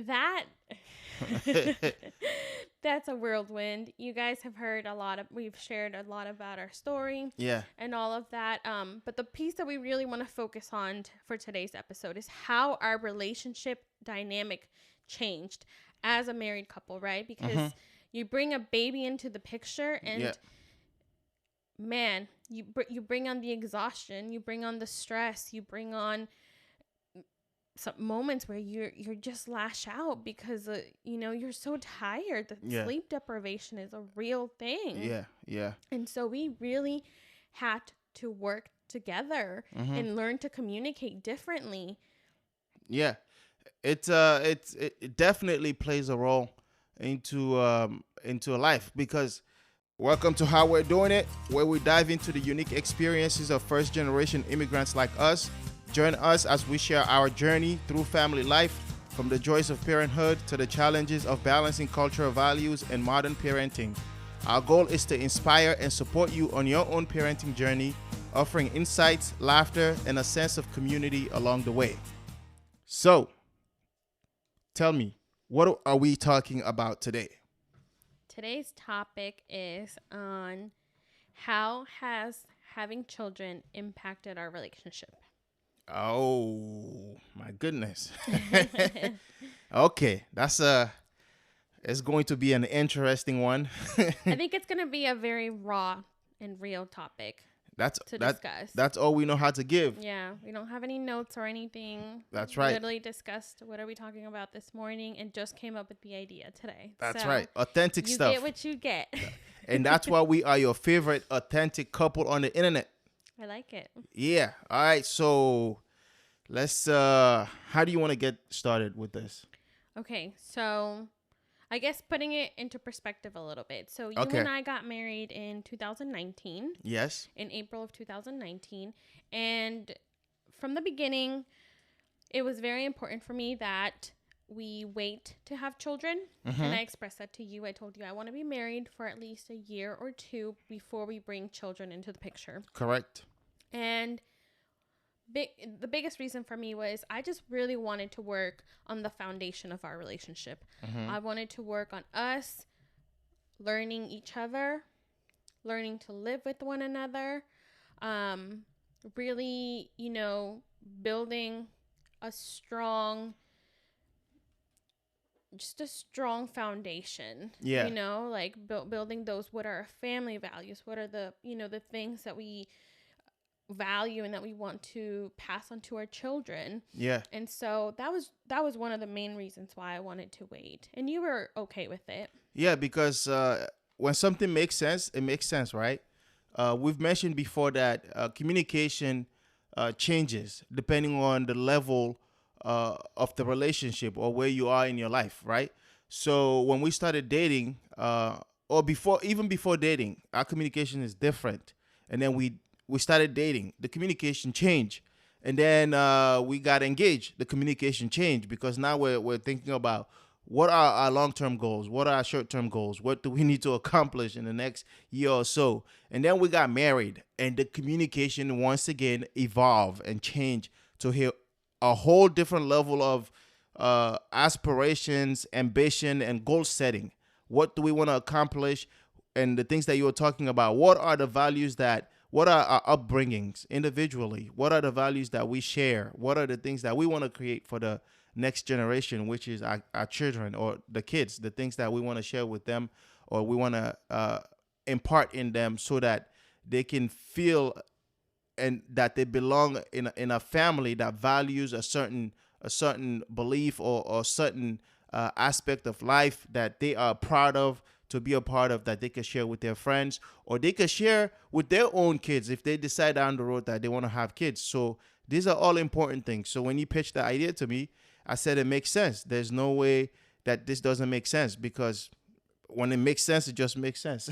that that's a whirlwind. You guys have heard we've shared a lot about our story Yeah. and all of that. But the piece that we really want to focus on for today's episode is how our relationship dynamic changed as a married couple, right? Because you bring a baby into the picture and man, you bring on the exhaustion, you bring on the stress, you bring on some moments where you're just lash out because you're so tired. The sleep deprivation is a real thing. Yeah. And so we really had to work together and learn to communicate differently. Yeah. It definitely plays a role into a life, because welcome to How We're Doing It, where we dive into the unique experiences of first generation immigrants like us. Join us as we share our journey through family life, from the joys of parenthood to the challenges of balancing cultural values and modern parenting. Our goal is to inspire and support you on your own parenting journey, offering insights, laughter, and a sense of community along the way. So, tell me, what are we talking about today? Today's topic is on how has having children impacted our relationship. Oh, my goodness. Okay, it's going to be an interesting one. I think it's going to be a very raw and real topic to discuss. That's all we know how to give. Yeah, we don't have any notes or anything. That's right. Literally discussed what are we talking about this morning and just came up with the idea today. That's right. Authentic stuff. You get what you get. And that's why we are your favorite authentic couple on the internet. I like it. Yeah. All right. So let's, how do you want to get started with this? Okay. So I guess putting it into perspective a little bit. So you and I got married in 2019. Yes. In April of 2019. And from the beginning, it was very important for me that we wait to have children. And I expressed that to you. I told you I want to be married for at least a year or two before we bring children into the picture. Correct. And the biggest reason for me was I just really wanted to work on the foundation of our relationship. I wanted to work on us learning each other, learning to live with one another, really, building a strong foundation. Yeah. Like building those, what are our family values? What are the things that we value and that we want to pass on to our children. Yeah. And so that was one of the main reasons why I wanted to wait. And you were okay with it. Yeah, because when something makes sense, it makes sense, right? We've mentioned before that communication changes depending on the level of the relationship or where you are in your life, right? So when we started dating, or even before dating, our communication is different. And then we started dating, the communication changed. And then we got engaged, the communication changed, because now we're thinking about what are our long-term goals, what are our short-term goals, what do we need to accomplish in the next year or so. And then we got married, and the communication once again evolved and changed to a whole different level of aspirations, ambition, and goal setting. What do we want to accomplish? And the things that you were talking about, what are the values what are our upbringings individually? What are the values that we share? What are the things that we want to create for the next generation, which is our children or the kids, the things that we want to share with them or we want to impart in them so that they can feel and that they belong in a family that values a certain belief or certain aspect of life that they are proud of, to be a part of, that they can share with their friends, or they can share with their own kids if they decide down the road that they want to have kids. So these are all important things. So when you pitched the idea to me, I said it makes sense. There's no way that this doesn't make sense, because when it makes sense, it just makes sense.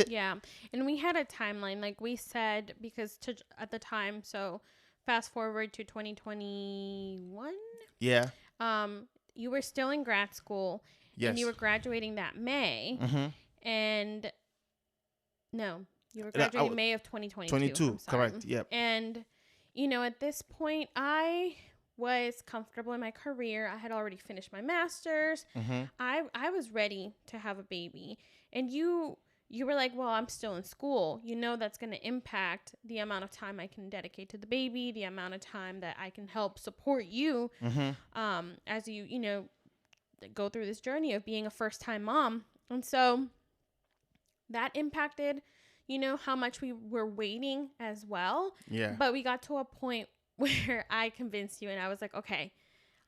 Yeah. And we had a timeline, like we said, because at the time, so fast forward to 2021. Yeah. You were still in grad school. Yes. And you were graduating that May. And no, you were graduating May of 2022. 22, correct. Yep. And, at this point, I was comfortable in my career. I had already finished my master's. I was ready to have a baby. And you were like, well, I'm still in school. You know, that's going to impact the amount of time I can dedicate to the baby, the amount of time that I can help support you as you know, go through this journey of being a first-time mom. And so that impacted, you know, how much we were waiting as well. Yeah. But we got to a point where I convinced you and I was like, okay,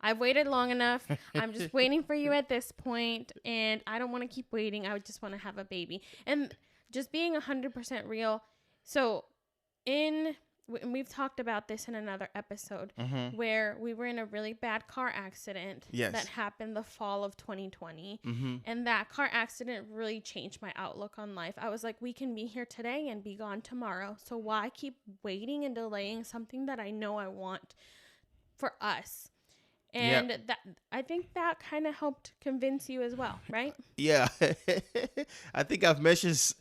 I've waited long enough. I'm just waiting for you at this point, and I don't want to keep waiting. I just want to have a baby. And just being 100% real. So and we've talked about this in another episode where we were in a really bad car accident that happened the fall of 2020. And that car accident really changed my outlook on life. I was like, we can be here today and be gone tomorrow. So why keep waiting and delaying something that I know I want for us? And that, I think that kind of helped convince you as well, right? Yeah. I think I've mentioned,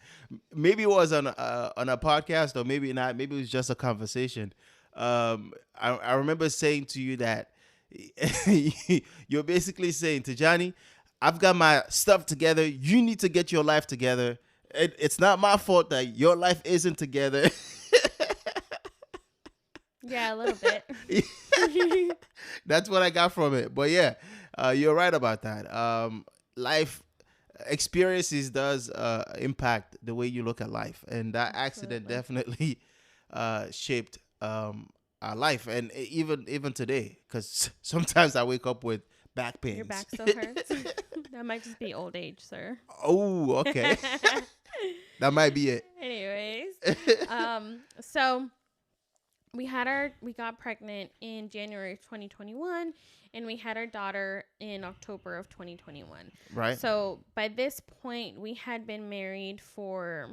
maybe it was on a podcast or maybe not. Maybe it was just a conversation. I remember saying to you that you're basically saying, Tijani, I've got my stuff together. You need to get your life together. It's not my fault that your life isn't together. Yeah, a little bit. That's what I got from it. But yeah, you're right about that. Life experiences does impact the way you look at life. And that accident definitely shaped our life. And even today, because sometimes I wake up with back pains. Your back still hurts? That might just be old age, sir. Oh, okay. That might be it. Anyways, so we got pregnant in January of 2021, and we had our daughter in October of 2021. Right. So by this point, we had been married for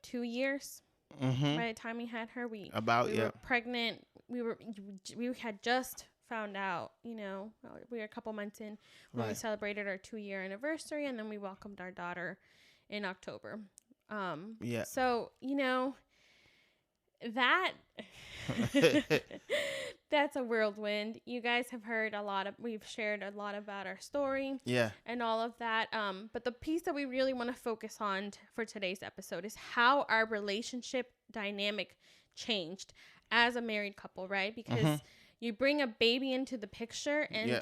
2 years. By the time we had her, we were pregnant. We had just found out, you know, we were a couple months in when we celebrated our 2-year anniversary, and then we welcomed our daughter in October. So, you know, that's a whirlwind. You guys have heard we've shared a lot about our story and all of that. But the piece that we really want to focus on for today's episode is how our relationship dynamic changed as a married couple, right? Because you bring a baby into the picture, and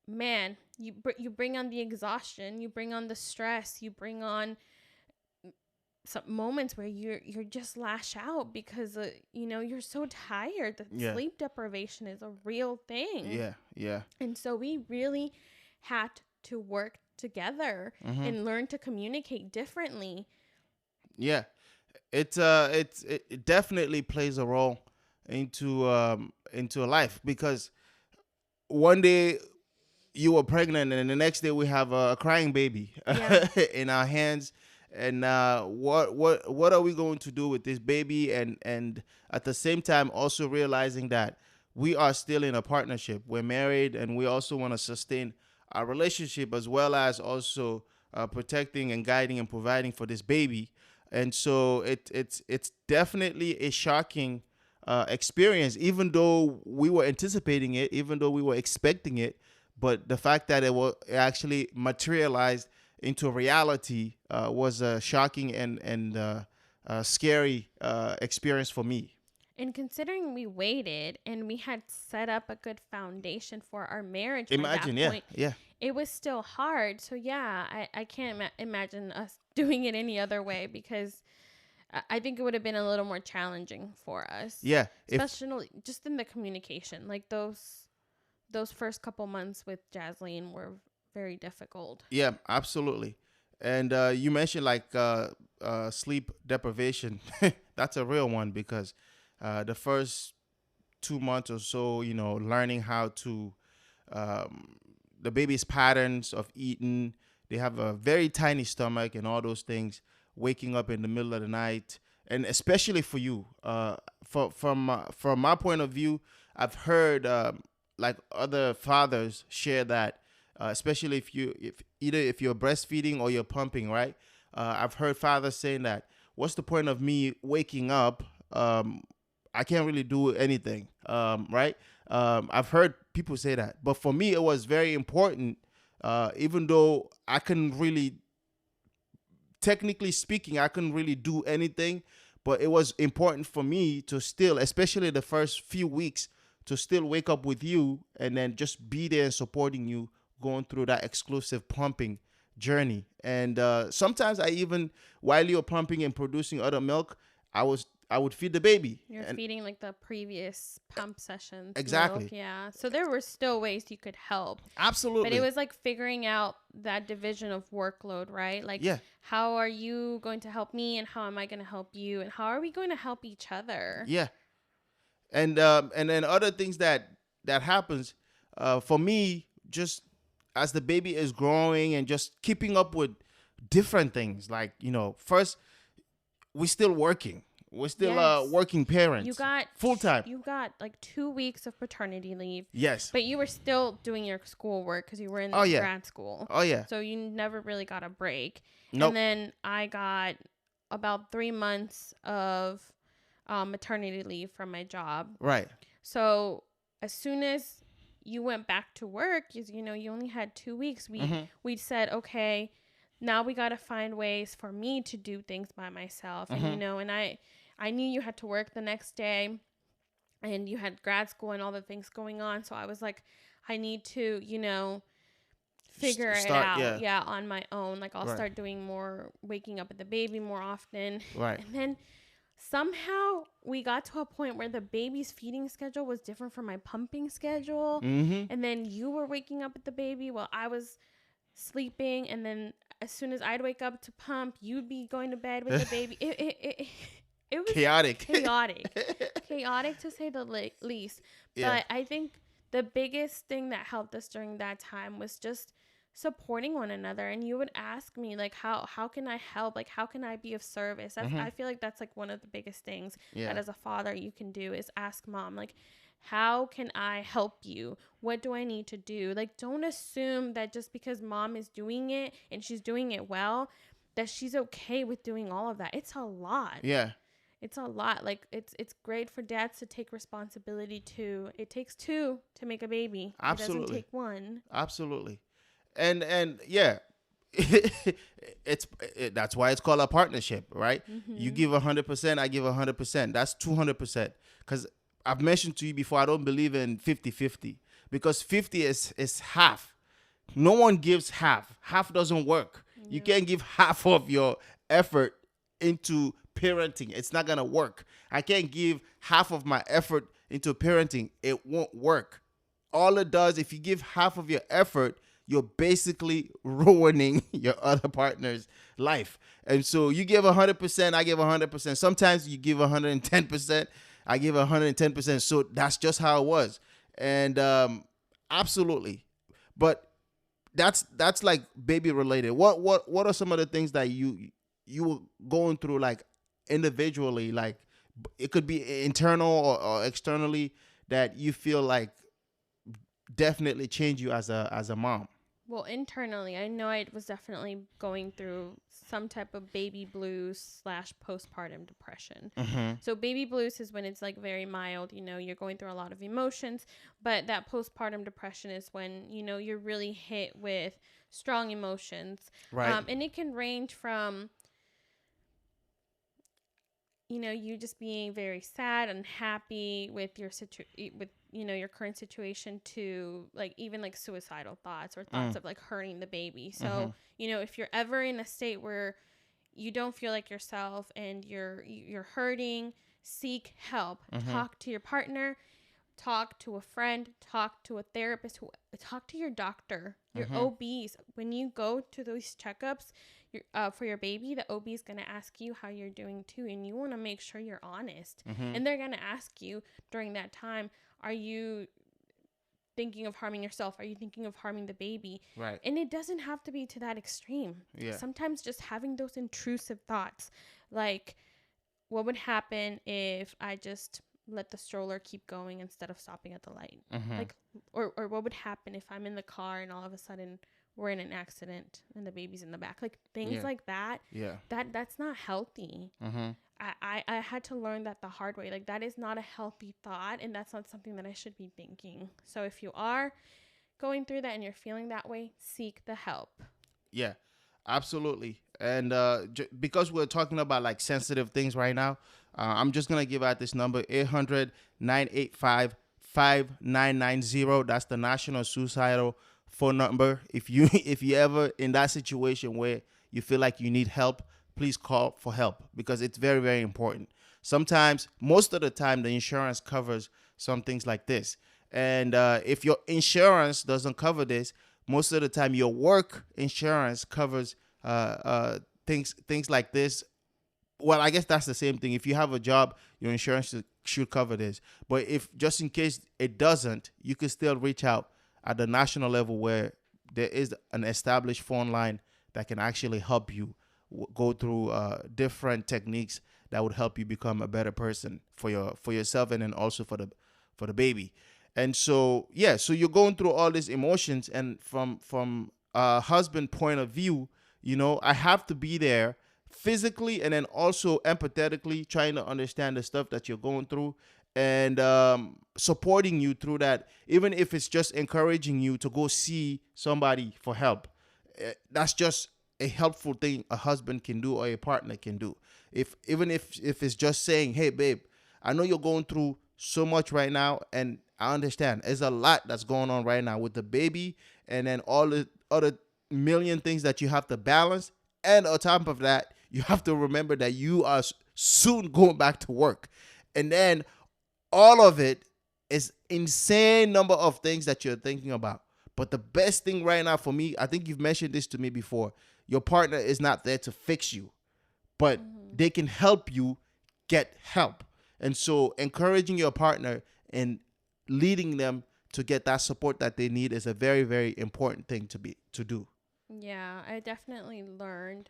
man, you bring on the exhaustion, you bring on the stress, you bring on some moments where you're just lash out because you know, you're so tired. The sleep deprivation is a real thing. And so we really had to work together and learn to communicate differently. It definitely plays a role into a life, because one day you were pregnant and the next day we have a crying baby in our hands. And what are we going to do with this baby? And at the same time, also realizing that we are still in a partnership. We're married, and we also want to sustain our relationship, as well as also protecting and guiding and providing for this baby. And so it's definitely a shocking experience, even though we were anticipating it, even though we were expecting it. But the fact that it actually materialized into reality was a shocking and scary experience for me. And considering we waited and we had set up a good foundation for our marriage, imagine, by that point, it was still hard. So I can't imagine us doing it any other way, because I think it would have been a little more challenging for us. Especially just in the communication. Like those first couple months with Yazmin were very difficult. Yeah, absolutely. And you mentioned like sleep deprivation. That's a real one, because the first 2 months or so, you know, learning how to the baby's patterns of eating. They have a very tiny stomach and all those things. Waking up in the middle of the night, and especially for you, from my point of view, I've heard like other fathers share that. Especially if you're breastfeeding or you're pumping, right? I've heard fathers saying that, what's the point of me waking up I can't really do anything. Right? I've heard people say that, but for me, it was very important. Even though I couldn't really, technically speaking, I couldn't really do anything, but it was important for me to still, especially the first few weeks, to still wake up with you and then just be there and supporting you going through that exclusive pumping journey. And sometimes I even, while you're pumping and producing other milk, I would feed the baby. You're And feeding like the previous pump sessions. exactly. Milk, yeah. So there were still ways you could help. Absolutely. But it was like figuring out that division of workload, right? Like, Yeah. how are you going to help me and how am I going to help you? And how are we going to help each other? Yeah. And then other things that happens for me, just as the baby is growing and just keeping up with different things, like, first, we're still working. We're still Yes. working parents. You got full time. You got like 2 weeks of paternity leave. Yes. But you were still doing your schoolwork because you were in Oh, yeah. grad school. Oh yeah. So you never really got a break. Nope. And then I got about 3 months of maternity leave from my job. Right. So as soon as you went back to work, you only had 2 weeks. We said, okay, now we got to find ways for me to do things by myself. And, and I knew you had to work the next day and you had grad school and all the things going on. So I was like, I need to, figure it out. Yeah, on my own. Like I'll start doing more, waking up with the baby more often. Right. And then somehow we got to a point where the baby's feeding schedule was different from my pumping schedule. And then you were waking up with the baby while I was sleeping. And then as soon as I'd wake up to pump, you'd be going to bed with the baby. It was chaotic to say the least. Yeah. But I think the biggest thing that helped us during that time was just supporting one another. And you would ask me, like, how can I help? Like, how can I be of service? I feel like that's like one of the biggest things that as a father you can do is ask mom, like, how can I help you? What do I need to do? Like, don't assume that just because mom is doing it and she's doing it well, that she's okay with doing all of that. It's a lot. Yeah. It's a lot. Like, it's great for dads to take responsibility too. It takes 2 to make a baby. Absolutely. It doesn't take 1. Absolutely. And yeah, that's why it's called a partnership, right? You give 100%, I give 100%. That's 200%. Because I've mentioned to you before, I don't believe in 50-50 because 50 is half. No one gives half. Half doesn't work. Yeah. You can't give half of your effort into parenting. It's not going to work. I can't give half of my effort into parenting. It won't work. All it does, if you give half of your effort, you're basically ruining your other partner's life. And so you give 100%, I give 100%. Sometimes you give 110%, I give 110%. So that's just how it was. And absolutely. But that's like baby related. What are some of the things that you were going through, like individually, like it could be internal or externally, that you feel like definitely changed you as a mom? Well, internally, I know I was definitely going through some type of baby blues / postpartum depression. So baby blues is when it's like very mild, you're going through a lot of emotions, but that postpartum depression is when, you're really hit with strong emotions. Right. And it can range from, you just being very sad, unhappy with your your current situation, to like even like suicidal thoughts or thoughts of like hurting the baby. So, if you're ever in a state where you don't feel like yourself and you're hurting, seek help. Talk to your partner, talk to a friend, talk to a therapist, talk to your doctor, your OBs. When you go to those checkups, for your baby, the OB is going to ask you how you're doing too, and you want to make sure you're honest. And they're going to ask you during that time, are you thinking of harming yourself? Are you thinking of harming the baby? Right. And it doesn't have to be to that extreme. Yeah. Sometimes just having those intrusive thoughts, like, what would happen if I just let the stroller keep going instead of stopping at the light? Like, or what would happen if I'm in the car and all of a sudden we're in an accident and the baby's in the back. Like things Yeah. like that. Yeah. That's not healthy. Mm-hmm. I had to learn that the hard way. Like that is not a healthy thought, and that's not something that I should be thinking. So if you are going through that and you're feeling that way, seek the help. Yeah, absolutely. And because we're talking about like sensitive things right now, I'm just going to give out this number, 800-985-5990. That's the National Suicidal phone number. If you if you ever in that situation where you feel like you need help, please call for help because it's very, very important. Sometimes, most of the time, the insurance covers some things like this. And if your insurance doesn't cover this, most of the time your work insurance covers things like this. Well, I guess that's the same thing. If you have a job, your insurance should cover this. But if just in case it doesn't, you can still reach out at the national level where there is an established phone line that can actually help you go through different techniques that would help you become a better person for yourself and then also for the baby. And so yeah, so you're going through all these emotions, and from a husband point of view, you know, I have to be there physically and then also empathetically trying to understand the stuff that you're going through and supporting you through that, even if it's just encouraging you to go see somebody for help. That's just a helpful thing a husband can do or a partner can do. If it's just saying, hey babe, I know you're going through so much right now, and I understand there's a lot that's going on right now with the baby and then all the other million things that you have to balance. And on top of that, you have to remember that you are soon going back to work. And then all of it is insane number of things that you're thinking about. But the best thing right now for me, I think you've mentioned this to me before, your partner is not there to fix you, but they can help you get help. And so encouraging your partner and leading them to get that support that they need is a very, very important thing to do. Yeah, I definitely learned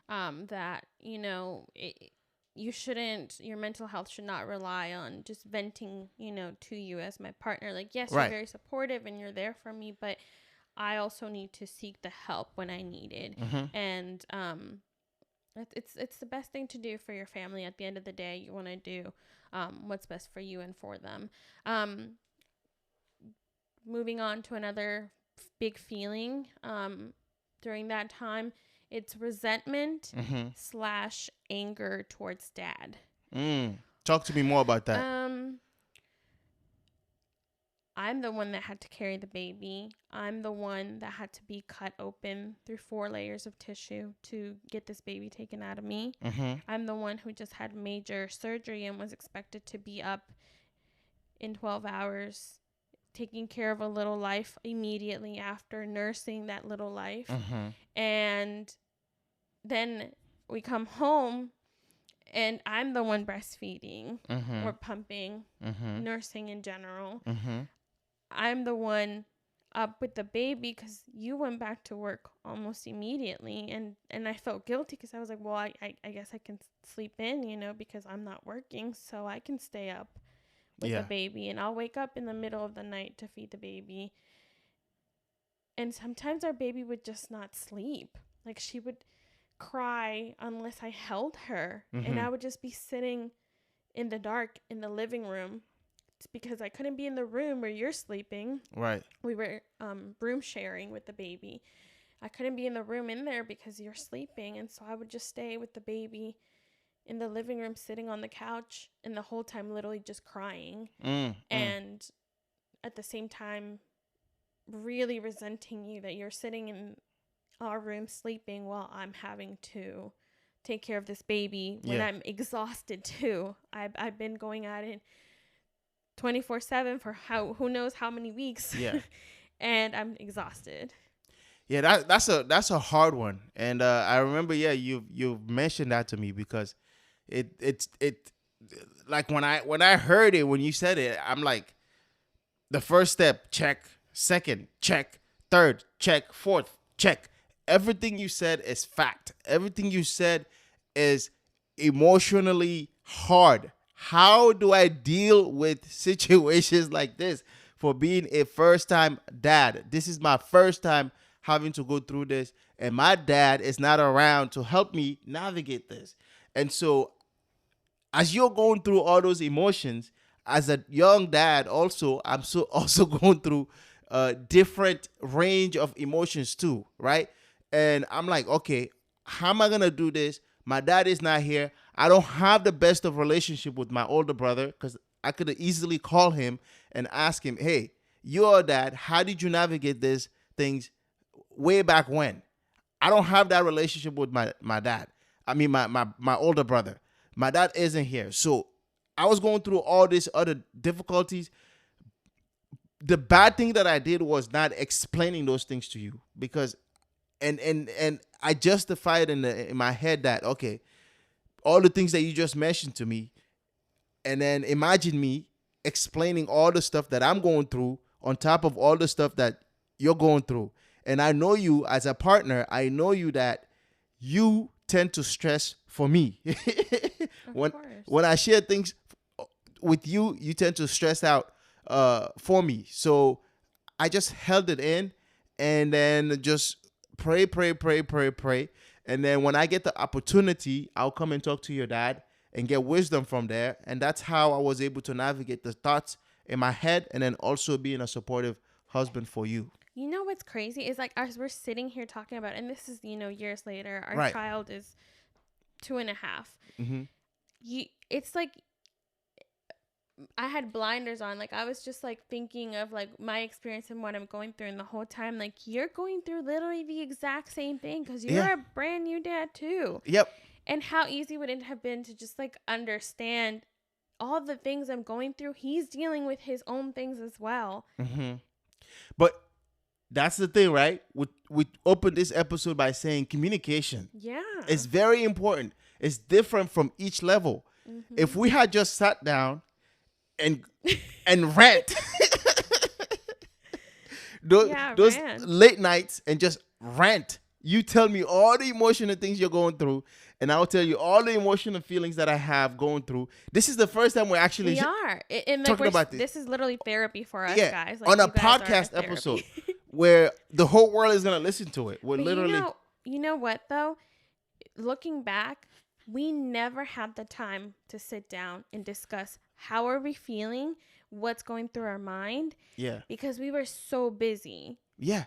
that, you know, your mental health should not rely on just venting, you know, to you as my partner. Like, yes, Right. you're very supportive and you're there for me, but I also need to seek the help when I need it. Mm-hmm. And it's the best thing to do for your family. At the end of the day, you want to do what's best for you and for them. Moving on to another big feeling during that time, it's resentment / anger towards dad. Talk to me more about that. I'm the one that had to carry the baby. I'm the one that had to be cut open through 4 layers of tissue to get this baby taken out of me. I'm the one who just had major surgery and was expected to be up in 12 hours, taking care of a little life immediately after, nursing that little life. And then we come home and I'm the one breastfeeding or pumping, nursing in general. I'm the one up with the baby because you went back to work almost immediately. And I felt guilty because I was like, well, I guess I can sleep in, you know, because I'm not working. So I can stay up with the baby, and I'll wake up in the middle of the night to feed the baby. And sometimes our baby would just not sleep. Like, she would cry unless I held her. And I would just be sitting in the dark in the living room. It's because I couldn't be in the room where you're sleeping. Right. We were room sharing with the baby. I couldn't be in the room in there because you're sleeping. And so I would just stay with the baby in the living room, sitting on the couch, and the whole time literally just crying. And at the same time, really resenting you that you're sitting in our room sleeping while I'm having to take care of this baby when I'm exhausted too. I've been going at it 24/7 for who knows how many weeks. And I'm exhausted. Yeah, that's a hard one. And I remember, you've mentioned that to me because it like when I heard it, when you said it, I'm like, the first step, check. Second, check. Third, check. Fourth, check. Everything you said is fact. Everything you said is emotionally hard. How do I deal with situations like this for being a first-time dad? This is my first time having to go through this, and my dad is not around to help me navigate this. And so as you're going through all those emotions, as a young dad, also, I'm so also going through a different range of emotions too, right? And I'm like, okay, how am I gonna do this? My dad is not here. I don't have the best of relationship with my older brother, because I could easily call him and ask him, hey, your dad, how did you navigate these things way back when? I don't have that relationship with my dad. I mean, my older brother. My dad isn't here. So I was going through all these other difficulties. The bad thing that I did was not explaining those things to you, because and I justified in my head that, okay, all the things that you just mentioned to me, and then imagine me explaining all the stuff that I'm going through on top of all the stuff that you're going through. And I know you as a partner. I know you that you tend to stress for me. When I share things with you, you tend to stress out for me. So I just held it in, and then just pray. And then when I get the opportunity, I'll come and talk to your dad and get wisdom from there. And that's how I was able to navigate the thoughts in my head, and then also being a supportive husband for you. You know what's crazy is, like, as we're sitting here talking about, and this is, years later, our child is 2.5. Mm-hmm. It's like I had blinders on. Like, I was just like thinking of like my experience and what I'm going through, and the whole time, like, you're going through literally the exact same thing, because you're a brand new dad too. Yep. And how easy would it have been to just like understand all the things I'm going through? He's dealing with his own things as well. Mm-hmm. But that's the thing, right? We opened this episode by saying communication. Yeah. It's very important. It's different from each level. Mm-hmm. If we had just sat down and rant, those late nights, and just rant, you tell me all the emotional things you're going through, and I'll tell you all the emotional feelings that I have going through. This is the first time we're actually talking about this. This is literally therapy for us, guys. Like, on a podcast episode where the whole world is going to listen to it. We're literally... You know what, though? Looking back, we never had the time to sit down and discuss how are we feeling, what's going through our mind. Yeah. Because we were so busy. Yeah.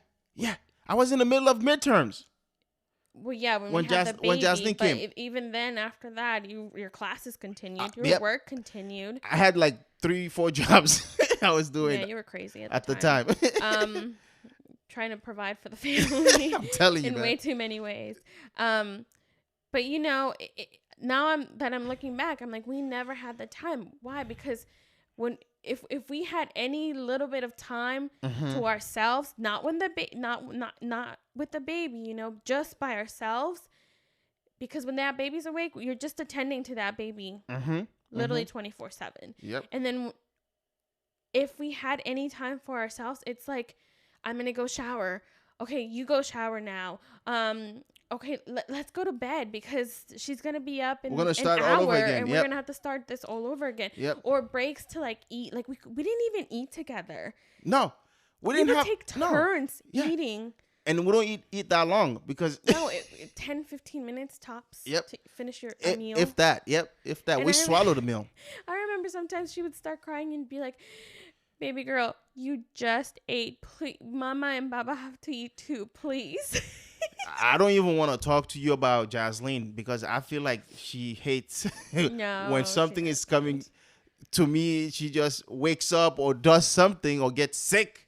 I was in the middle of midterms. Well, yeah, when we had the baby, when Yazmin came. Even then, after that, your classes continued, your work continued. I had like 3-4 jobs I was doing. Yeah, you were crazy at the time. Trying to provide for the family. I'm telling you, in way too many ways. But now I'm looking back, I'm like, we never had the time. Why? Because if we had any little bit of time to ourselves, not with the baby, just by ourselves, because when that baby's awake, you're just attending to that baby, literally 24/7. Yep. And then if we had any time for ourselves, it's like, I'm gonna go shower. Okay, you go shower now. Okay, let's go to bed, because she's going to be up in an hour, all over again. And we're going to have to start this all over again. Yep. Or breaks to like eat. Like we didn't even eat together. No. We would take turns eating. And we don't eat that long, because... No, 10, 15 minutes tops to finish your meal. If that. Yep. If that. We swallow the meal. I remember sometimes she would start crying and be like, baby girl, you just ate. Please, Mama and Baba have to eat too, please. I don't even want to talk to you about Yazmin, because I feel like she hates when something is coming to me. She just wakes up or does something or gets sick.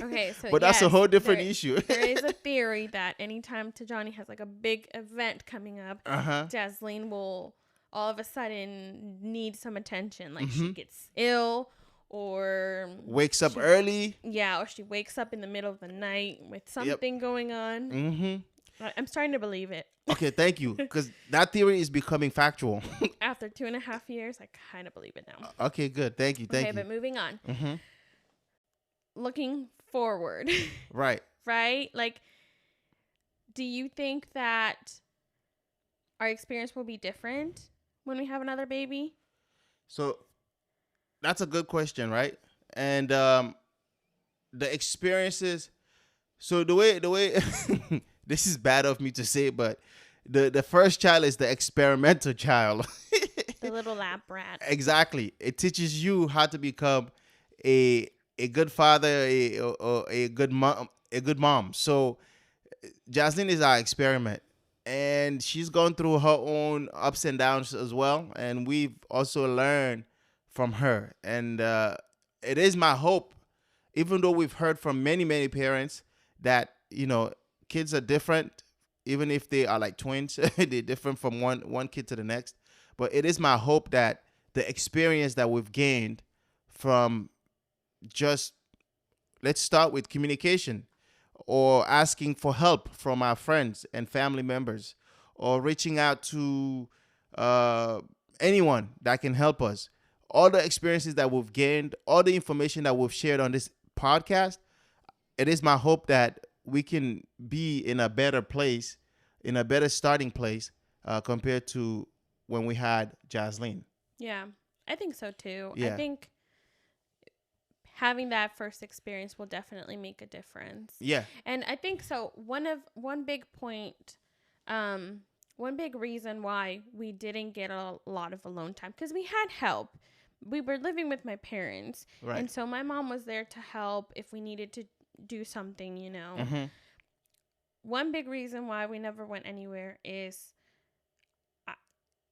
Okay, so but that's a whole different issue. There is a theory that anytime Tijani has like a big event coming up, Yazmin will all of a sudden need some attention. Like she gets ill, or wakes up early. Yeah, or she wakes up in the middle of the night with something going on. I'm starting to believe it. Okay, thank you, because that theory is becoming factual. After 2.5 years, I kind of believe it now. Okay, good. Thank you. Okay, but moving on. Looking forward. Right. Right? Like, do you think that our experience will be different when we have another baby? So... that's a good question, right? And the experiences So the way this is bad of me to say, but the first child is the experimental child. The little lab rat. Exactly. It teaches you how to become a good father, or a good mom. So Jaslyn is our experiment, and she's gone through her own ups and downs as well, and we've also learned from her. And it is my hope, even though we've heard from many parents that kids are different, even if they are like twins, they're different from one kid to the next. But it is my hope that the experience that we've gained from just, let's start with communication, or asking for help from our friends and family members, or reaching out to anyone that can help us. All the experiences that we've gained, all the information that we've shared on this podcast, it is my hope that we can be in a better place, in a better starting place, compared to when we had Jaslyn. Yeah, I think so too. Yeah. I think having that first experience will definitely make a difference. Yeah. And I think so. One big point, one big reason why we didn't get a lot of alone time, because we had help. We were living with my parents, Right. and so my mom was there to help if we needed to do something. Mm-hmm. One big reason why we never went anywhere is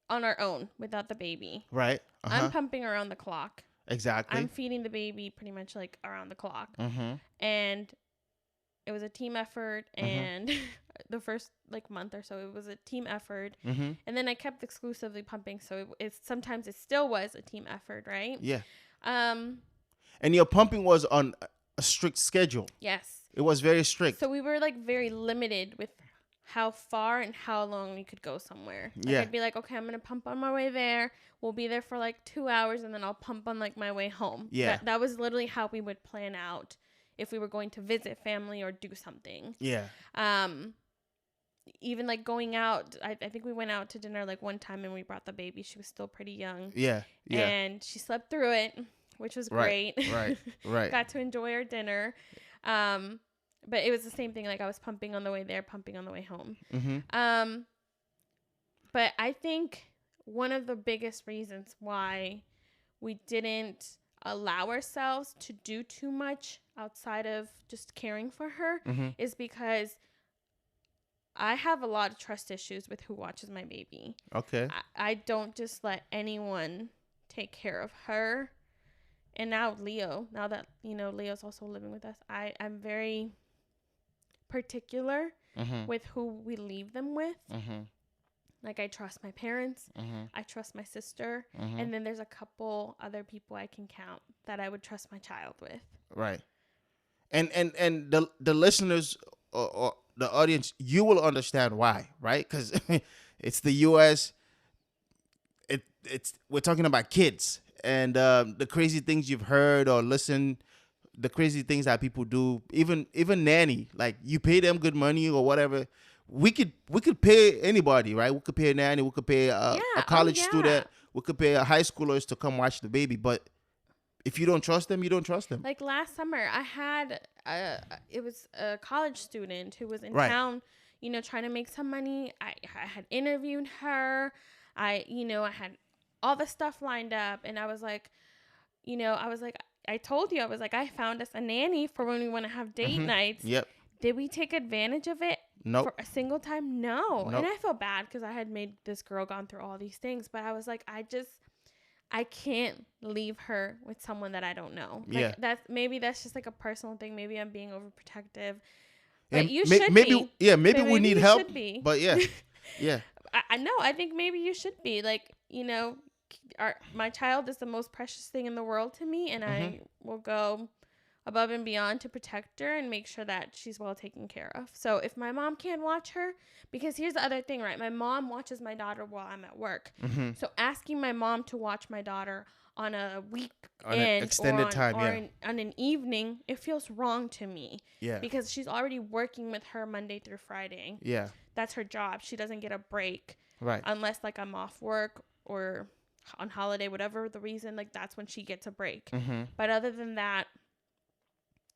on our own without the baby. Right. Uh-huh. I'm pumping around the clock. Exactly. I'm feeding the baby pretty much like around the clock. Mm-hmm. And it was a team effort. Mm-hmm. And the first like month or so, it was a team effort. Mm-hmm. And then I kept exclusively pumping. So sometimes it still was a team effort, right? Yeah. And your pumping was on a strict schedule. Yes. It was very strict. So we were like very limited with how far and how long we could go somewhere. Like, yeah. I'd be like, okay, I'm going to pump on my way there. We'll be there for like 2 hours, and then I'll pump on like my way home. Yeah. That was literally how we would plan out if we were going to visit family or do something. Yeah. Even like going out, I think we went out to dinner like one time, and we brought the baby. She was still pretty young. Yeah. Yeah. And she slept through it, which was right. great. Right. Right. Got to enjoy our dinner. But it was the same thing. Like, I was pumping on the way there, pumping on the way home. Mm-hmm. But I think one of the biggest reasons why we didn't allow ourselves to do too much outside of just caring for her Mm-hmm. is because I have a lot of trust issues with who watches my baby. Okay. I don't just let anyone take care of her. And now Leo, now that, Leo's also living with us, I'm very particular Mm-hmm. with who we leave them with. Mm-hmm. Like, I trust my parents. Mm-hmm. I trust my sister. Mm-hmm. And then there's a couple other people I can count that I would trust my child with. Right. And the listeners, or the audience, you will understand why, right? Because it's the U.S. We're talking about kids, and the crazy things you've heard or listened, the crazy things that people do, even nanny, like you pay them good money or whatever. We could pay anybody, right? We could pay a nanny, we could pay a college student, we could pay a high schoolers to come watch the baby. But if you don't trust them, you don't trust them. Like last summer, I had it was a college student who was in Right. town, trying to make some money. I had interviewed her. I had all the stuff lined up, and I was like, I told you, I found us a nanny for when we want to have date nights. Yep. Did we take advantage of it? Nope. For a single time? No. Nope. And I felt bad because I had made this girl gone through all these things, but I was like, I can't leave her with someone that I don't know. Like, yeah. That's just like a personal thing. Maybe I'm being overprotective. And But you should be. Yeah, maybe we need help. Should be. But yeah. Yeah. I know. I think maybe you should be. Like, my child is the most precious thing in the world to me, and I will go above and beyond to protect her and make sure that she's well taken care of. So if my mom can't watch her, because here's the other thing, right? My mom watches my daughter while I'm at work. Mm-hmm. So asking my mom to watch my daughter on a weekend On an extended time, on an evening, it feels wrong to me. Yeah. Because she's already working with her Monday through Friday. Yeah. That's her job. She doesn't get a break. Right. Unless like I'm off work or on holiday, whatever the reason, like that's when she gets a break. Mm-hmm. But other than that,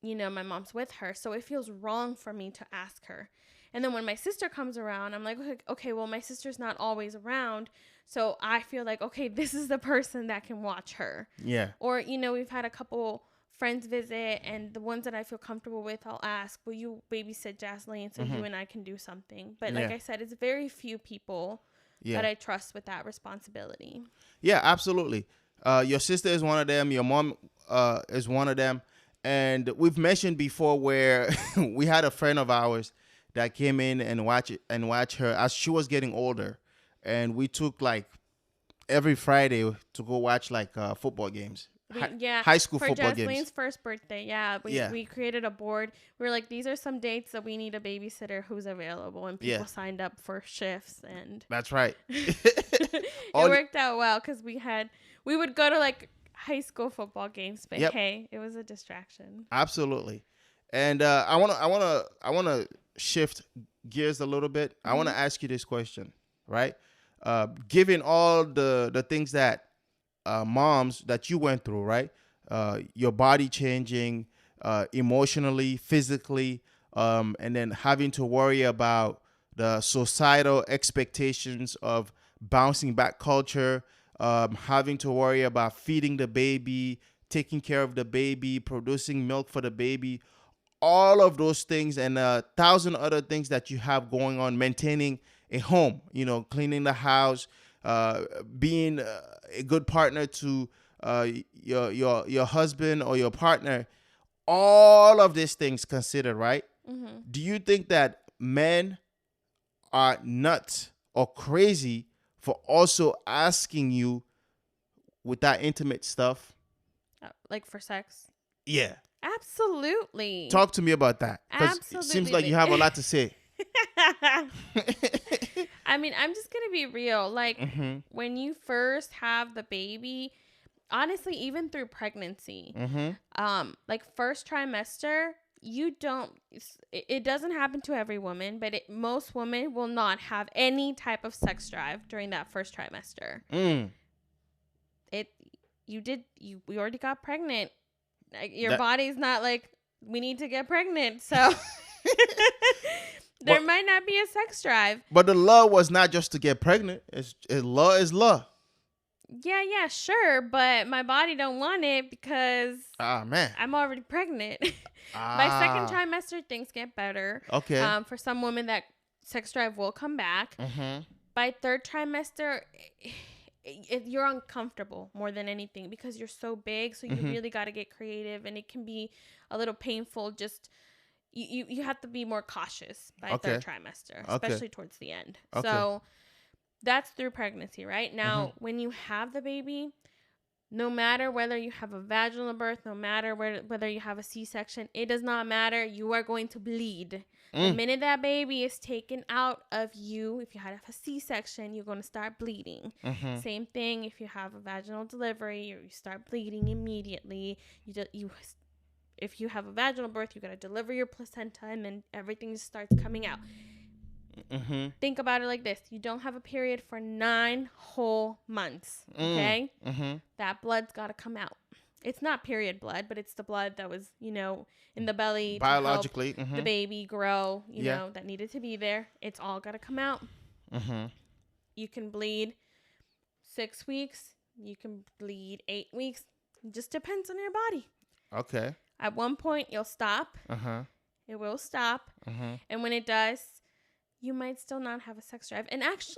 my mom's with her. So it feels wrong for me to ask her. And then when my sister comes around, I'm like, okay, well, my sister's not always around. So I feel like, okay, this is the person that can watch her. Yeah. Or, we've had a couple friends visit, and the ones that I feel comfortable with, I'll ask, will you babysit Jasleen so you and I can do something? But like I said, it's very few people that I trust with that responsibility. Yeah, absolutely. Your sister is one of them. Your mom is one of them. And we've mentioned before where we had a friend of ours that came in and watch her as she was getting older. And we took like every Friday to go watch like football games. High school football games. For Jasmin's first birthday, we created a board. We were like, these are some dates that we need a babysitter who's available, and people signed up for shifts, and that's right. It worked out well because we would go to like high school football games, but hey, it was a distraction. Absolutely. And I wanna shift gears a little bit. I wanna ask you this question, right? Given all the things that moms that you went through, right? Your body changing emotionally, physically, and then having to worry about the societal expectations of bouncing back culture, having to worry about feeding the baby, taking care of the baby, producing milk for the baby, all of those things and 1,000 other things that you have going on, maintaining a home, cleaning the house, being a good partner to your husband or your partner, all of these things considered, right? Mm-hmm. Do you think that men are nuts or crazy for also asking you with that intimate stuff? Like for sex? Yeah. Absolutely. Talk to me about that. Absolutely. It seems like you have a lot to say. I mean, I'm just going to be real. Like, when you first have the baby, honestly, even through pregnancy, like first trimester, it doesn't happen to every woman, but most women will not have any type of sex drive during that first trimester. We already got pregnant. Your body's not like, we need to get pregnant. So there might not be a sex drive. But the law was not just to get pregnant. Law is law. Yeah, sure. But my body don't want it because I'm already pregnant. By second trimester, things get better. Okay. For some women, that sex drive will come back. By third trimester, you're uncomfortable more than anything because you're so big. So you really got to get creative, and it can be a little painful. Just you have to be more cautious by third trimester, especially towards the end. So that's through pregnancy, right? Now, when you have the baby, no matter whether you have a vaginal birth, no matter whether you have a C-section, it does not matter. You are going to bleed. The minute that baby is taken out of you, if you have a C-section, you're going to start bleeding. Same thing if you have a vaginal delivery, you start bleeding immediately. If you have a vaginal birth, you got to deliver your placenta, and then everything just starts coming out. Think about it like this. You don't have a period for 9 whole months, okay? That blood's got to come out. It's not period blood, but it's the blood that was, in the belly biologically to help the baby grow, that needed to be there. It's all got to come out. You can bleed 6 weeks. You can bleed 8 weeks. It just depends on your body. Okay. At one point, you'll stop. It will stop. And when it does, you might still not have a sex drive. And actually,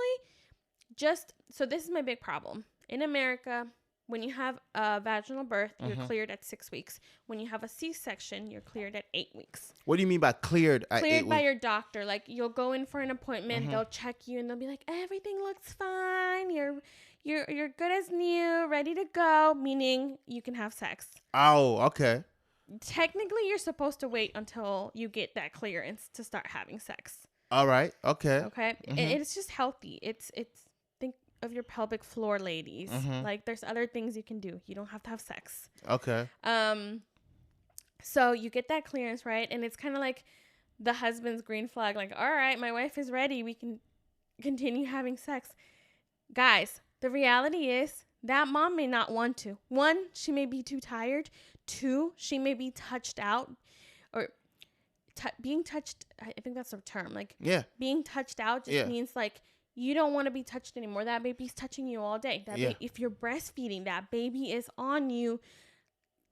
so this is my big problem. In America, when you have a vaginal birth, you're cleared at 6 weeks. When you have a C-section, you're cleared at 8 weeks. What do you mean by cleared at 8 weeks? Cleared by your doctor. Like, you'll go in for an appointment. They'll check you, and they'll be like, everything looks fine. You're good as new, ready to go, meaning you can have sex. Oh, okay. Technically, you're supposed to wait until you get that clearance to start having sex. All right. Okay. And it's just healthy. It's think of your pelvic floor, ladies. Like, there's other things you can do. You don't have to have sex. Okay. So you get that clearance, right? And it's kind of like the husband's green flag. Like, all right, my wife is ready. We can continue having sex. Guys, the reality is that mom may not want to. 1, she may be too tired. 2, she may be touched out. or being touched, I think that's the term, like Yeah. being touched out just means like you don't want to be touched anymore. That baby's touching you all day. If you're breastfeeding, that baby is on you,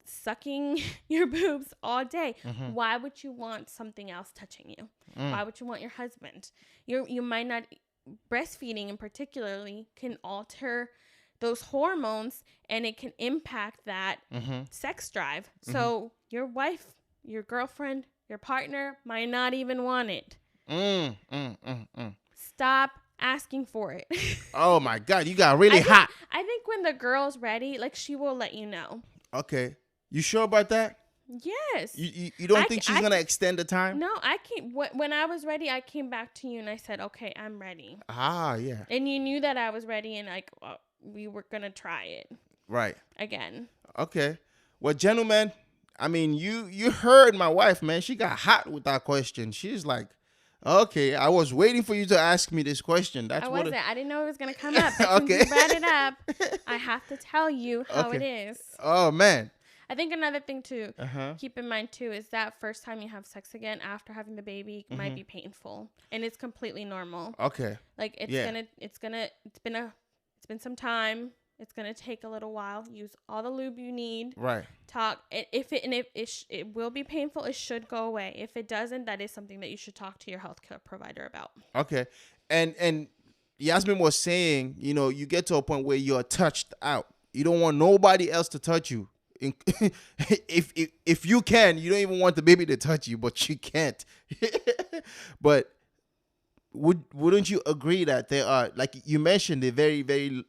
sucking your boobs all day. Why would you want something else touching you? Why would you want your husband? You might not, breastfeeding in particularly can alter those hormones, and it can impact that sex drive. So your wife, your girlfriend, your partner might not even want it. Stop asking for it. Oh my God, you got really hot. I think when the girl's ready, like, she will let you know. Okay. You sure about that? Yes. You don't think she's going to extend the time? No, I came, when I was ready, I came back to you and I said, okay, I'm ready. Ah, yeah. And you knew that I was ready, and like, we were going to try it. Right. Again. Okay. Well, gentlemen, I mean, you heard my wife, man. She got hot with that question. She's like, okay, I was waiting for you to ask me this question. That's I didn't know it was going to come up. But okay. Since you brought it up, I have to tell you how it is. Oh, man. I think another thing to keep in mind too is that first time you have sex again after having the baby might be painful, and it's completely normal. Okay. Like it's been some time. It's gonna take a little while. Use all the lube you need. Right. Talk. It will be painful. It should go away. If it doesn't, that is something that you should talk to your healthcare provider about. Okay. And Yazmin was saying, you know, you get to a point where you're touched out. You don't want nobody else to touch you. If you can, you don't even want the baby to touch you, but you can't. But wouldn't you agree that there are, like you mentioned, it very, very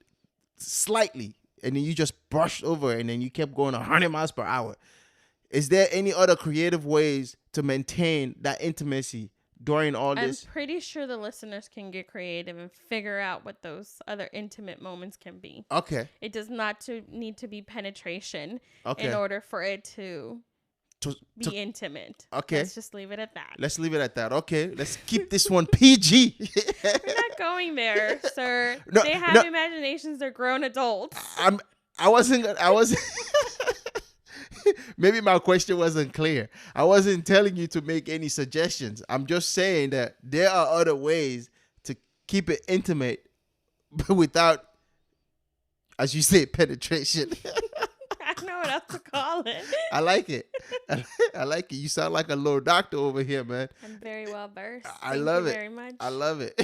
slightly, and then you just brushed over, and then you kept going 100 miles per hour? Is there any other creative ways to maintain that intimacy during all this? I'm pretty sure the listeners can get creative and figure out what those other intimate moments can be. Okay. It does not need to be penetration Okay. in order for it to be intimate. Okay. Let's just leave it at that. Let's leave it at that. Okay. Let's keep this one PG. We're not going there, sir. No, they have imaginations. They're grown adults. I wasn't maybe my question wasn't clear. I wasn't telling you to make any suggestions. I'm just saying that there are other ways to keep it intimate, but without, as you say, penetration. I don't know what else to call it. I like it. I like it. You sound like a little doctor over here, man. I'm very well versed. I love it. Very much. I love it.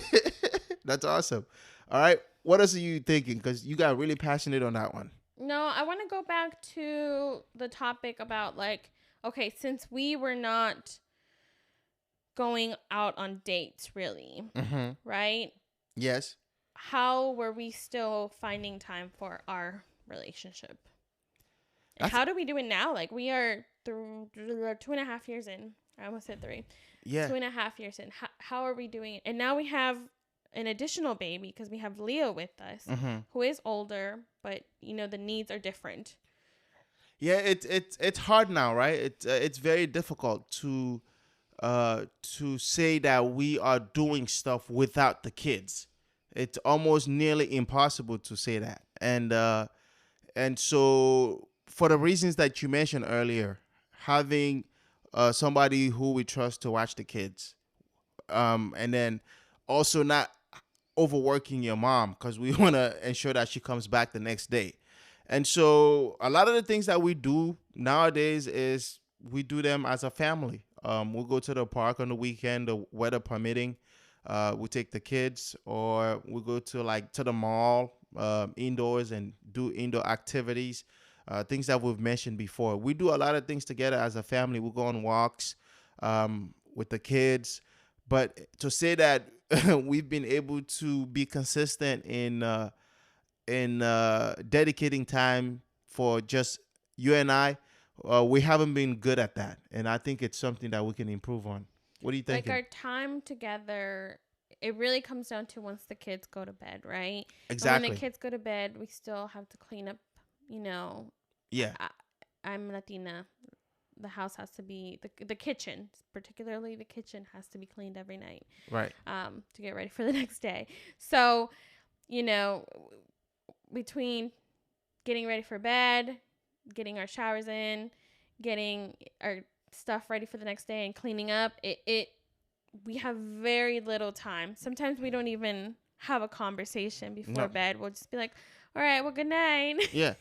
That's awesome. All right. What else are you thinking? Because you got really passionate on that one. No, I want to go back to the topic about, like, okay, since we were not going out on dates, really, right? Yes. How were we still finding time for our relationship? How do we do it now? Like, we are 2.5 years in. I almost said 3. Yeah. 2.5 years in. How are we doing it? And now we have an additional baby because we have Leo with us, who is older, but you know the needs are different. Yeah, it's hard now, right? It's very difficult to say that we are doing stuff without the kids. It's almost nearly impossible to say that, and so for the reasons that you mentioned earlier, having somebody who we trust to watch the kids, and then also not overworking your mom, because we want to ensure that she comes back the next day. And so a lot of the things that we do nowadays is we do them as a family. We'll go to the park on the weekend, the weather permitting. We take the kids, or we go to the mall indoors and do indoor activities, things that we've mentioned before. We do a lot of things together as a family. We go on walks with the kids. But to say that we've been able to be consistent in dedicating time for just you and I, we haven't been good at that. And I think it's something that we can improve on. What do you think? Like, our time together, it really comes down to once the kids go to bed, right? Exactly. And when the kids go to bed, we still have to clean up, you know. Yeah. I'm Latina. The house has to be, the kitchen, particularly the kitchen, has to be cleaned every night. Right. To get ready for the next day. So, you know, between getting ready for bed, getting our showers in, getting our stuff ready for the next day and cleaning up, we have very little time. Sometimes we don't even have a conversation before bed. We'll just be like, all right, well, good night. Yeah.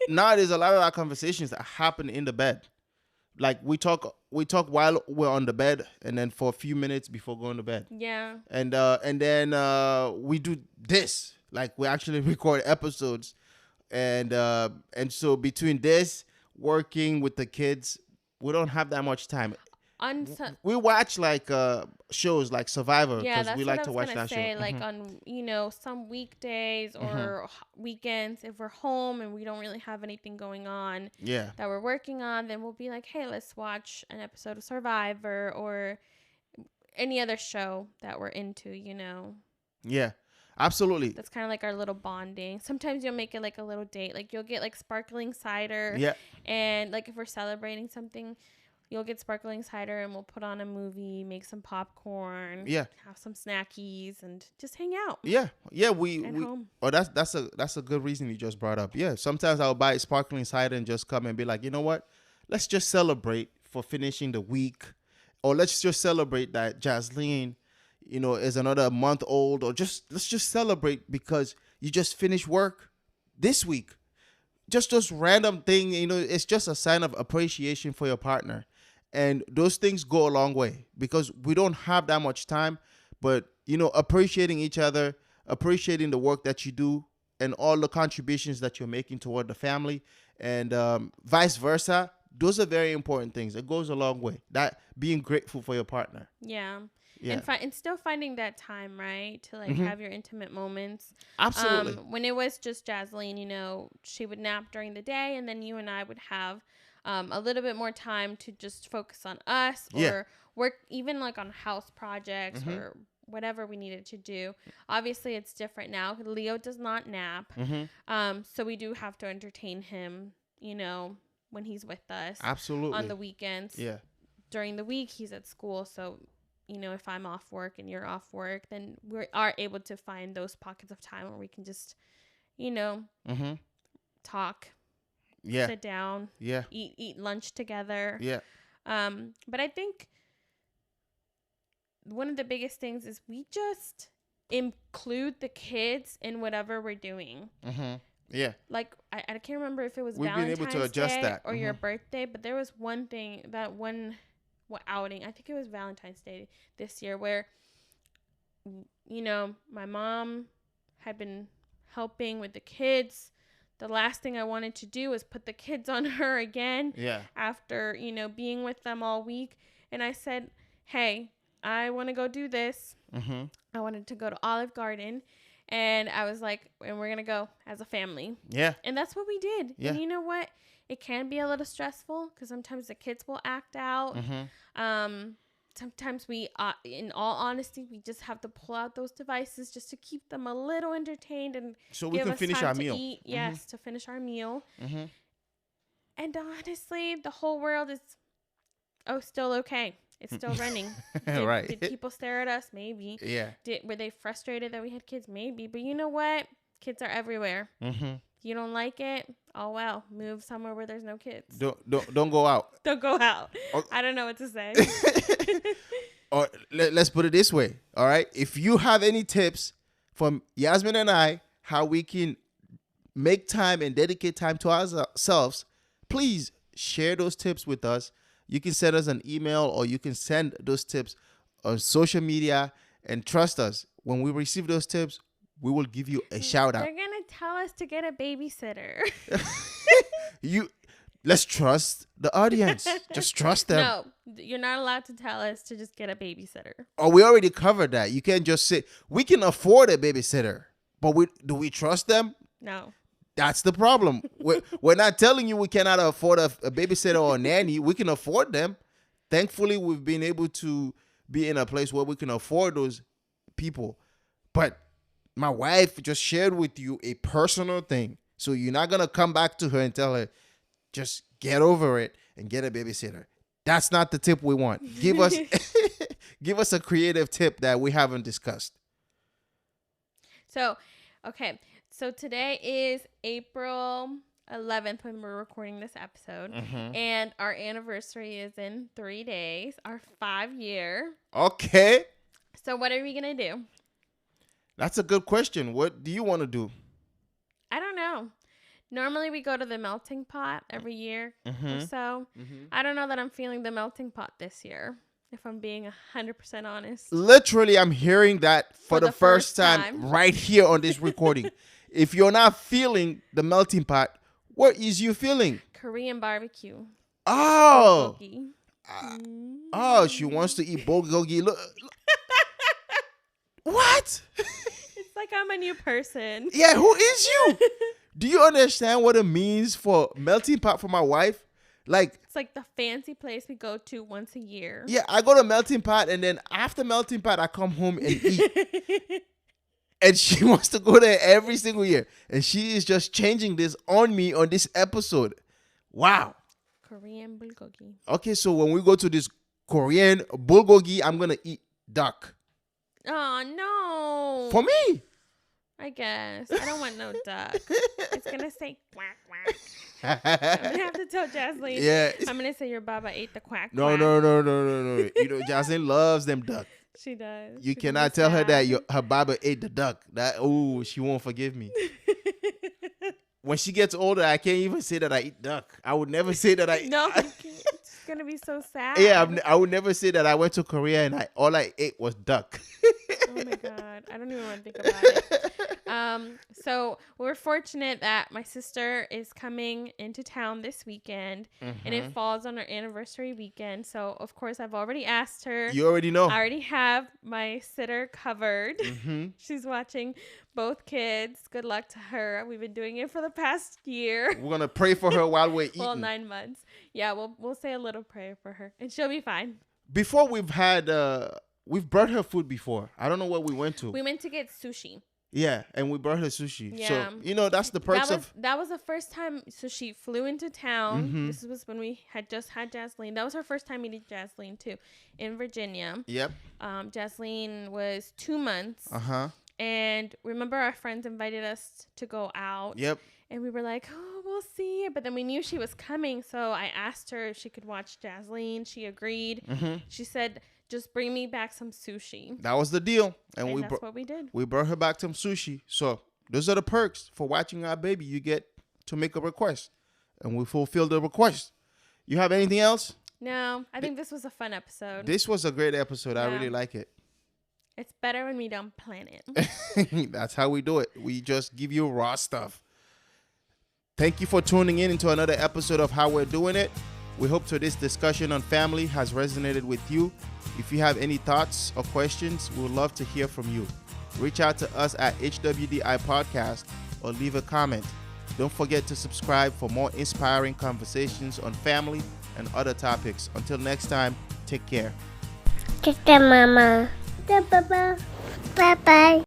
Now there's a lot of our conversations that happen in the bed. Like we talk while we're on the bed, and then for a few minutes before going to bed. Yeah. And then we do this. Like we actually record episodes, and so between this, working with the kids, we don't have that much time. We watch like shows like Survivor because we like to watch that show. Like on some weekdays or weekends, if we're home and we don't really have anything going on that we're working on, then we'll be like, hey, let's watch an episode of Survivor or any other show that we're into. Yeah, absolutely. That's kind of like our little bonding. Sometimes you'll make it like a little date. Like you'll get like sparkling cider. Yeah. And like if we're celebrating something, you'll get sparkling cider and we'll put on a movie, make some popcorn, have some snackies, and just hang out. Yeah. Home. Oh, that's a good reason you just brought up. Yeah. Sometimes I'll buy sparkling cider and just come and be like, you know what? Let's just celebrate for finishing the week, or let's just celebrate that Yazmin, is another month old, or let's just celebrate because you just finished work this week. Just those random thing, it's just a sign of appreciation for your partner. And those things go a long way because we don't have that much time, but, appreciating each other, appreciating the work that you do and all the contributions that you're making toward the family and vice versa. Those are very important things. It goes a long way. That being grateful for your partner. Yeah. And still finding that time, right, to like have your intimate moments. Absolutely. When it was just Yazmin, she would nap during the day, and then you and I would have a little bit more time to just focus on us or work even like on house projects or whatever we needed to do. Obviously, it's different now. Leo does not nap, so we do have to entertain him, when he's with us. Absolutely. On the weekends. Yeah. During the week, he's at school, so if I'm off work and you're off work, then we are able to find those pockets of time where we can just, talk, sit down, eat lunch together. Yeah. But I think one of the biggest things is we just include the kids in whatever we're doing. Yeah. Like, I can't remember if it was We've Valentine's been able to adjust Day that. or your birthday, but there was one thing, outing, I think it was Valentine's Day this year, where my mom had been helping with the kids. The last thing I wanted to do was put the kids on her again after being with them all week, and I said, hey, I want to go do this. I wanted to go to Olive Garden, and I was like, and we're gonna go as a family. And that's what we did. And you know what, it can be a little stressful because sometimes the kids will act out. Sometimes we, in all honesty, we just have to pull out those devices just to keep them a little entertained and so we can finish our meal. Eat. Yes, to finish our meal. And honestly, the whole world is still okay. It's still running. Did people stare at us? Maybe. Yeah. Were they frustrated that we had kids? Maybe. But you know what? Kids are everywhere. You don't like it? Oh, well, move somewhere where there's no kids. Don't go out. Don't go out. I don't know what to say. Or let's put it this way. All right. If you have any tips from Yazmin and I, how we can make time and dedicate time to ourselves, please share those tips with us. You can send us an email or you can send those tips on social media, and trust us, when we receive those tips, we will give you a shout out. They're going to tell us to get a babysitter. Let's trust the audience. Just trust them. No, you're not allowed to tell us to just get a babysitter. Oh, we already covered that. You can't just say, we can afford a babysitter, but do we trust them? No. That's the problem. We're not telling you we cannot afford a babysitter or a nanny. We can afford them. Thankfully, we've been able to be in a place where we can afford those people. But my wife just shared with you a personal thing. So you're not going to come back to her and tell her, just get over it and get a babysitter. That's not the tip we want. Give us a creative tip that we haven't discussed. So, okay. So today is April 11th when we're recording this episode. Mm-hmm. And our anniversary is in 3 days, our 5-year. Okay. So what are we going to do? That's a good question. What do you want to do? I don't know. Normally we go to the melting pot every year or so. Mm-hmm. I don't know that I'm feeling the melting pot this year, if I'm being 100% honest. Literally, I'm hearing that for the first time right here on this recording. If you're not feeling the melting pot, what is you feeling? Korean barbecue. Oh. Oh, she wants to eat bulgogi. Look. What? It's like I'm a new person. Yeah, who is you? Do you understand what it means for melting pot for my wife? Like, it's like the fancy place we go to once a year. Yeah, I go to melting pot, and then after melting pot, I come home and eat. And she wants to go there every single year. And she is just changing this on me on this episode. Wow. Korean bulgogi. Okay, so when we go to this Korean bulgogi, I'm going to eat duck. Oh, no. For me. I guess. I don't want no duck. It's going to say quack, quack. I'm going to have to tell Yazmin. Yeah. I'm going to say your baba ate the quack, No. quack. No. You know, Yazmin loves them duck. She does. You cannot tell her that her baba ate the duck. She won't forgive me. When she gets older, I can't even say that I eat duck. I would never say that I... No, you can't. It's going to be so sad. Yeah, I would never say that I went to Korea and all I ate was duck. Oh my God. I don't even want to think about it. So we're fortunate that my sister is coming into town this weekend, and it falls on our anniversary weekend. So of course I've already asked her. You already know. I already have my sitter covered. She's watching both kids. Good luck to her. We've been doing it for the past year. We're gonna pray for her while we're eating. Well, 9 months. Yeah, we'll say a little prayer for her, and she'll be fine. Before we've brought her food before. I don't know where we went to. We went to get sushi. Yeah, and we brought her sushi. Yeah. So, that's the perks that was the first time. So she flew into town. This was when we had just had Yazmin. That was her first time meeting Yazmin too, in Virginia. Yep. Yazmin was 2 months. And remember, our friends invited us to go out. Yep. And we were like, oh, we'll see. But then we knew she was coming. So I asked her if she could watch Yazmin. She agreed. She said, just bring me back some sushi. That was the deal. And that's what we did. We brought her back some sushi. So those are the perks for watching our baby. You get to make a request. And we fulfill the request. You have anything else? No. I think this was a fun episode. This was a great episode. Yeah. I really like it. It's better when we don't plan it. That's how we do it. We just give you raw stuff. Thank you for tuning in into another episode of How We're Doing It. We hope this discussion on family has resonated with you. If you have any thoughts or questions, we would love to hear from you. Reach out to us at HWDI Podcast or leave a comment. Don't forget to subscribe for more inspiring conversations on family and other topics. Until next time, take care. Take care, Mama. Bye-bye. Bye-bye.